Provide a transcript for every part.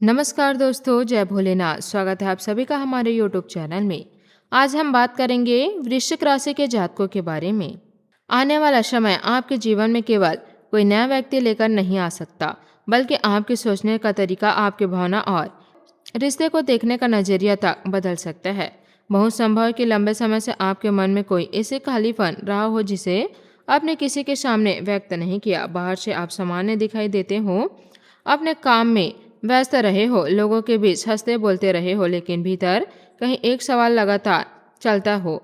नमस्कार दोस्तों, जय भोलेनाथ। स्वागत है आप सभी का हमारे यूट्यूब चैनल में। आज हम बात करेंगे वृश्चिक राशि के जातकों के बारे में। आने वाला समय आपके जीवन में केवल कोई नया व्यक्ति लेकर नहीं आ सकता, बल्कि आपके सोचने का तरीका, आपके भावना और रिश्ते को देखने का नजरिया तक बदल सकता है। बहुत संभव है कि लंबे समय से आपके मन में कोई ऐसे खालीपन रहा हो जिसे आपने किसी के सामने व्यक्त नहीं किया। बाहर से आप सामान्य दिखाई देते हो, अपने काम में व्यस्त रहे हो, लोगों के बीच हंसते बोलते रहे हो, लेकिन भीतर कहीं एक सवाल लगातार चलता हो,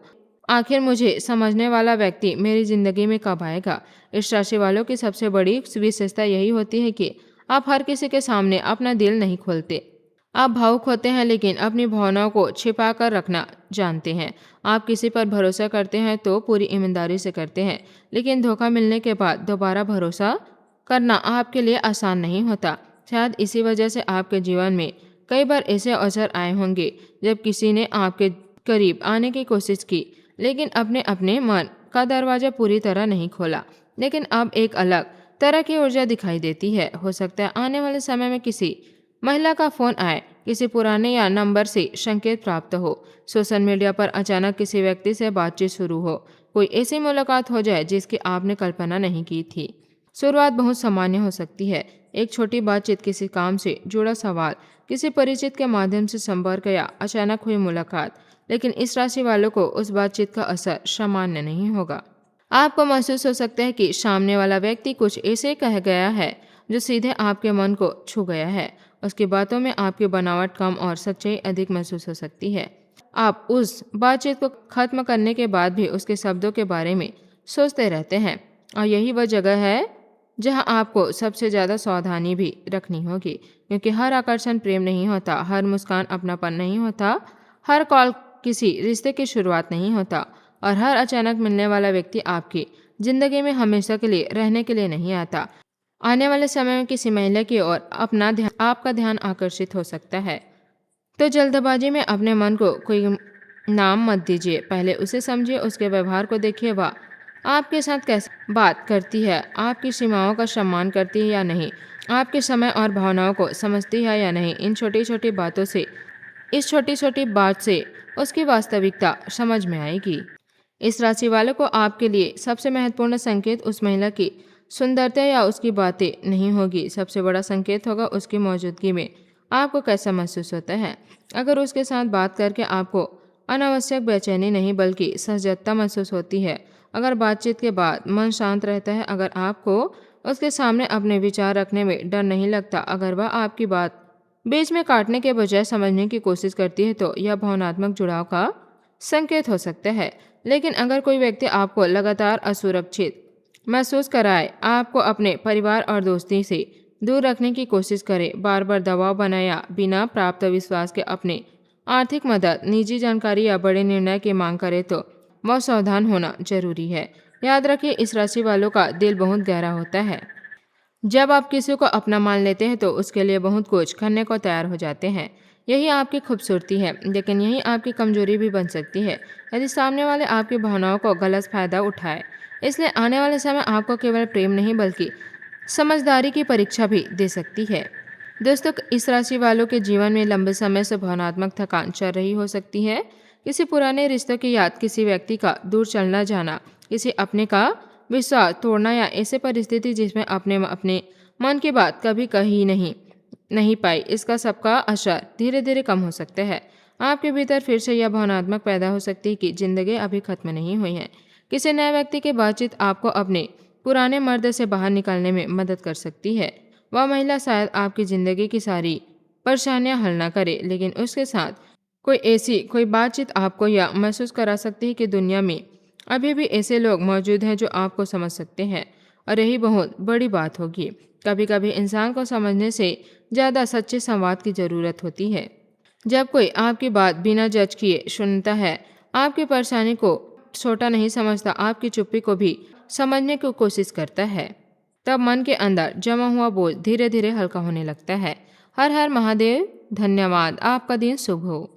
आखिर मुझे समझने वाला व्यक्ति मेरी जिंदगी में कब आएगा। इस राशि वालों की सबसे बड़ी विशेषता यही होती है कि आप हर किसी के सामने अपना दिल नहीं खोलते। आप भावुक होते हैं, लेकिन अपनी भावनाओं को छिपा कर रखना जानते हैं। आप किसी पर भरोसा करते हैं तो पूरी ईमानदारी से करते हैं, लेकिन धोखा मिलने के बाद दोबारा भरोसा करना आपके लिए आसान नहीं होता। शायद इसी वजह से आपके जीवन में कई बार ऐसे अवसर आए होंगे जब किसी ने आपके करीब आने की कोशिश की, लेकिन अपने अपने मन का दरवाजा पूरी तरह नहीं खोला। लेकिन अब एक अलग तरह की ऊर्जा दिखाई देती है। हो सकता है आने वाले समय में किसी महिला का फोन आए, किसी पुराने या नंबर से संकेत प्राप्त हो, सोशल मीडिया पर अचानक किसी व्यक्ति से बातचीत शुरू हो, कोई ऐसी मुलाकात हो जाए जिसकी आपने कल्पना नहीं की थी। शुरुआत बहुत सामान्य हो सकती है, एक छोटी बातचीत, किसी काम से जुड़ा सवाल, किसी परिचित के माध्यम से संपर्क या अचानक हुई मुलाकात। लेकिन इस राशि वालों को उस बातचीत का असर सामान्य नहीं होगा। आपको महसूस हो सकता है कि सामने वाला व्यक्ति कुछ ऐसे कह गया है जो सीधे आपके मन को छू गया है। उसकी बातों में आपकी बनावट कम और सच्चाई अधिक महसूस हो सकती है। आप उस बातचीत को खत्म करने के बाद भी उसके शब्दों के बारे में सोचते रहते हैं, और यही वह जगह है जहां आपको सबसे ज़्यादा सावधानी भी रखनी होगी, क्योंकि हर आकर्षण प्रेम नहीं होता, हर मुस्कान अपनापन नहीं होता, हर कॉल किसी रिश्ते की शुरुआत नहीं होता, और हर अचानक मिलने वाला व्यक्ति आपकी जिंदगी में हमेशा के लिए रहने के लिए नहीं आता। आने वाले समय में किसी महिला की ओर आपका ध्यान आकर्षित हो सकता है, तो जल्दबाजी में अपने मन को कोई नाम मत दीजिए। पहले उसे समझिए, उसके व्यवहार को देखिए, वह आपके साथ कैसे बात करती है, आपकी सीमाओं का सम्मान करती है या नहीं, आपके समय और भावनाओं को समझती है या नहीं। इस छोटी छोटी बात से उसकी वास्तविकता समझ में आएगी। इस राशि वालों को आपके लिए सबसे महत्वपूर्ण संकेत उस महिला की सुंदरता या उसकी बातें नहीं होगी, सबसे बड़ा संकेत होगा उसकी मौजूदगी में आपको कैसा महसूस होता है। अगर उसके साथ बात करके आपको अनावश्यक बेचैनी नहीं बल्कि सहजता महसूस होती है, अगर बातचीत के बाद मन शांत रहता है, अगर आपको उसके सामने अपने विचार रखने में डर नहीं लगता, अगर वह आपकी बात बीच में काटने के बजाय समझने की कोशिश करती है, तो यह भावनात्मक जुड़ाव का संकेत हो सकता है। लेकिन अगर कोई व्यक्ति आपको लगातार असुरक्षित महसूस कराए, आपको अपने परिवार और दोस्ती से दूर रखने की कोशिश करे, बार बार दबाव बनाया बिना प्राप्त विश्वास के अपने आर्थिक मदद, निजी जानकारी या बड़े निर्णय की मांग करे, तो वह सावधान होना जरूरी है। याद रखिए, इस राशि वालों का दिल बहुत गहरा होता है। जब आप किसी को अपना मान लेते हैं तो उसके लिए बहुत कुछ करने को तैयार हो जाते हैं। यही आपकी खूबसूरती है, लेकिन यही आपकी कमजोरी भी बन सकती है यदि सामने वाले आपकी भावनाओं को गलत फायदा उठाए। इसलिए आने वाले समय आपको केवल प्रेम नहीं बल्कि समझदारी की परीक्षा भी दे सकती है। दोस्तों, इस राशि वालों के जीवन में लंबे समय से भावनात्मक थकान चल रही हो सकती है। किसी पुराने रिश्तों की याद, किसी व्यक्ति का दूर चलना जाना, किसी अपने का विश्वास तोड़ना, या ऐसे परिस्थिति जिसमें अपने अपने मन की बात कभी कही नहीं पाई। इसका सबका असर धीरे धीरे कम हो सकता है। आपके भीतर फिर से यह भावनात्मक पैदा हो सकती है कि जिंदगी अभी खत्म नहीं हुई है। किसी नए व्यक्ति की बातचीत आपको अपने पुराने मर्द से बाहर निकलने में मदद कर सकती है। वह महिला शायद आपकी जिंदगी की सारी परेशानियां हल ना करे, लेकिन उसके साथ कोई बातचीत आपको यह महसूस करा सकती है कि दुनिया में अभी भी ऐसे लोग मौजूद हैं जो आपको समझ सकते हैं, और यही बहुत बड़ी बात होगी। कभी कभी इंसान को समझने से ज़्यादा सच्चे संवाद की ज़रूरत होती है। जब कोई आपकी बात बिना जज किए सुनता है, आपकी परेशानी को छोटा नहीं समझता, आपकी चुप्पी को भी समझने की कोशिश करता है, तब मन के अंदर जमा हुआ बोझ धीरे धीरे हल्का होने लगता है। हर हर महादेव। धन्यवाद। आपका दिन शुभ हो।